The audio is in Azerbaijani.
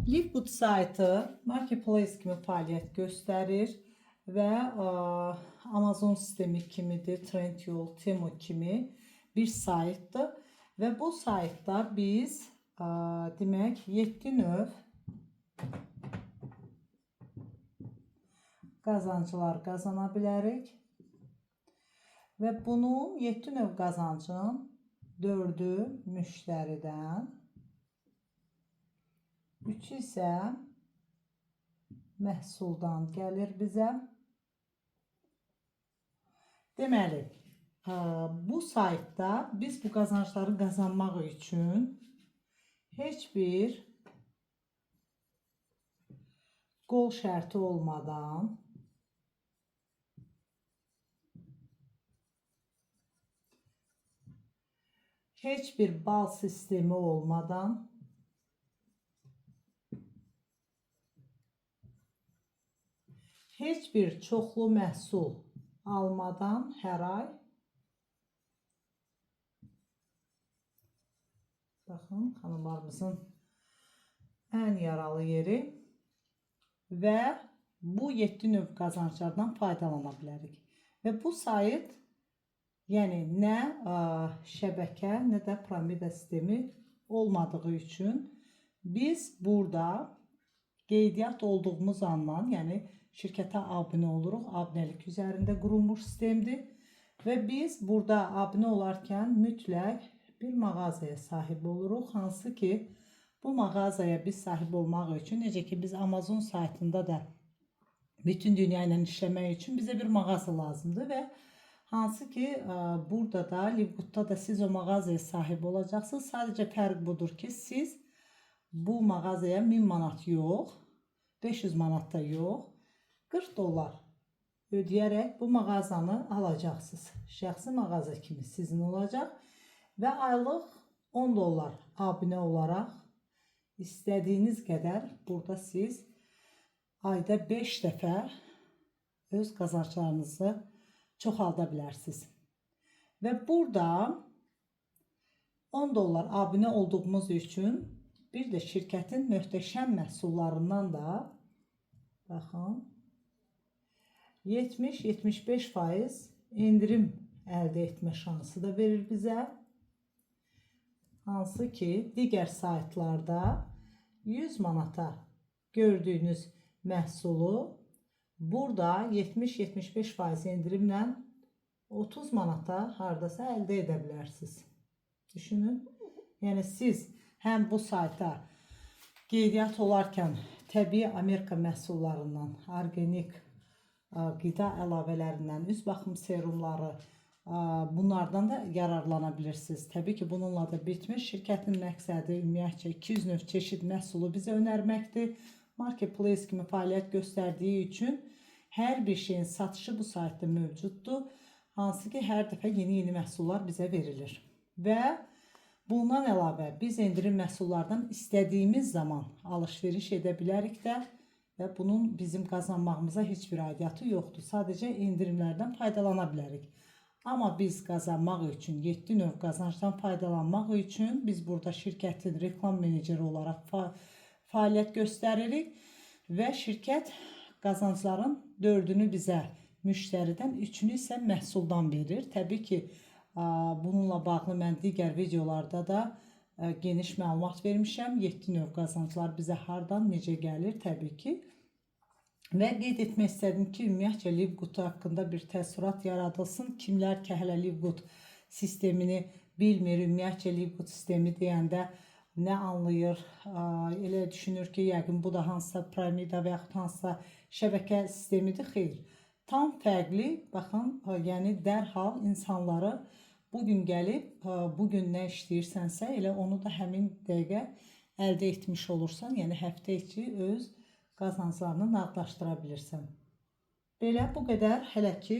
Livegood saytı Marketplace kimi fəaliyyət göstərir və Amazon sistemi kimidir, Trendyol, Temu kimi bir saytdır və bu saytda biz demək 7 növ qazancılar qazana bilərik və bunun 7 növ qazancın 4'ü müştəridən, 3 isə məhsuldan gəlir bizə. Deməli, bu saytda biz bu qazancları qazanmaq üçün heç bir qol şərti olmadan heç bir bal sistemi olmadan heç bir çoxlu məhsul almadan hər ay baxın xanımlarımızın ən yaralı yeri və bu 7 növ qazanclardan faydalana bilərik. Və bu sayt yəni nə şəbəkə, nə də piramida sistemi olmadığı üçün biz burada qeydiyyat olduğumuz andan, yəni şirkətə abunə oluruq. Abunəlik üzərində qurulmuş sistemdir və biz burada abunə olarkən mütləq bir mağazaya sahib oluruq. Hansı ki, bu mağazaya biz sahib olmaq üçün, necə ki biz Amazon saytında da bütün dünya ilə işləmək üçün bizə bir mağaza lazımdır və hansı ki burada da Livegood'da da siz o mağazaya sahib olacaqsınız. Sadəcə fərq budur ki, siz bu mağazaya 1000 manat yox, 500 manat da yox, 40 dollar ödəyərək bu mağazanı alacaqsınız. Şəxsi mağaza kimi sizin olacaq və aylıq 10 dollar abunə olaraq istədiyiniz qədər burada siz ayda 5 dəfə öz qazanclarınızı çoxalda bilərsiniz. Və burada 10 dollar abunə olduğumuz üçün bir də şirkətin möhtəşəm məhsullarından da baxın 70-75% indirim əldə etmə şansı da verir bizə. Hansı ki digər saytlarda 100 manata gördüyünüz məhsulu burada 70-75% indirimlə 30 manata hardasa əldə edə bilərsiniz. Düşünün. Yəni siz həm bu sayta qeydiyyat olarkən təbii Amerika məhsullarından, organik qida əlavələrindən, üz baxım serumları, bunlardan da yararlana bilirsiniz. Təbii ki, bununla da bitmir. Şirkətin məqsədi ümumiyyətcə 200 növ çeşid məhsulu bizə önərməkdir. Marketplace kimi fəaliyyət göstərdiyi üçün hər bir şeyin satışı bu saytda mövcuddur. Hansı ki, hər dəfə yeni məhsullar bizə verilir. Və bundan əlavə biz endirim məhsullardan istədiyimiz zaman alış-veriş edə bilərik də və bunun bizim qazanmağımıza heç bir aidiyyatı yoxdur. Sadəcə endirimlərdən faydalana bilərik. Amma biz qazanmaq üçün, 7 növ qazancdan faydalanmaq üçün biz burada şirkətin reklam meneceri olaraq fəaliyyət göstəririk və şirkət qazancların 4'ünü bizə müştəridən, 3'ünü isə məhsuldan verir. Təbii ki, bununla bağlı mən digər videolarda da geniş məlumat vermişəm. 7 növ qazanclar bizə hardan, necə gəlir təbii ki. Və qeyd etmək istədim ki, ümumiyyətcə Livegood haqqında bir təəssürat yaradılsın. Kimlər ki, hələ Livegood sistemini bilmir, ümumiyyətcə Livegood sistemi deyəndə nə anlayır, elə düşünür ki, yəqin bu da hansısa piramida və yaxud hansısa şəbəkə sistemidir. Xeyr, tam fərqli. Baxın, yəni dərhal insanları bugün gəlib, bugün nə işləyirsənsə, elə onu da həmin dəqiqə əldə etmiş olursan. Yəni həftə içi öz qazanclarını nağdlaşdıra bilirsən. Belə bu qədər hələ ki.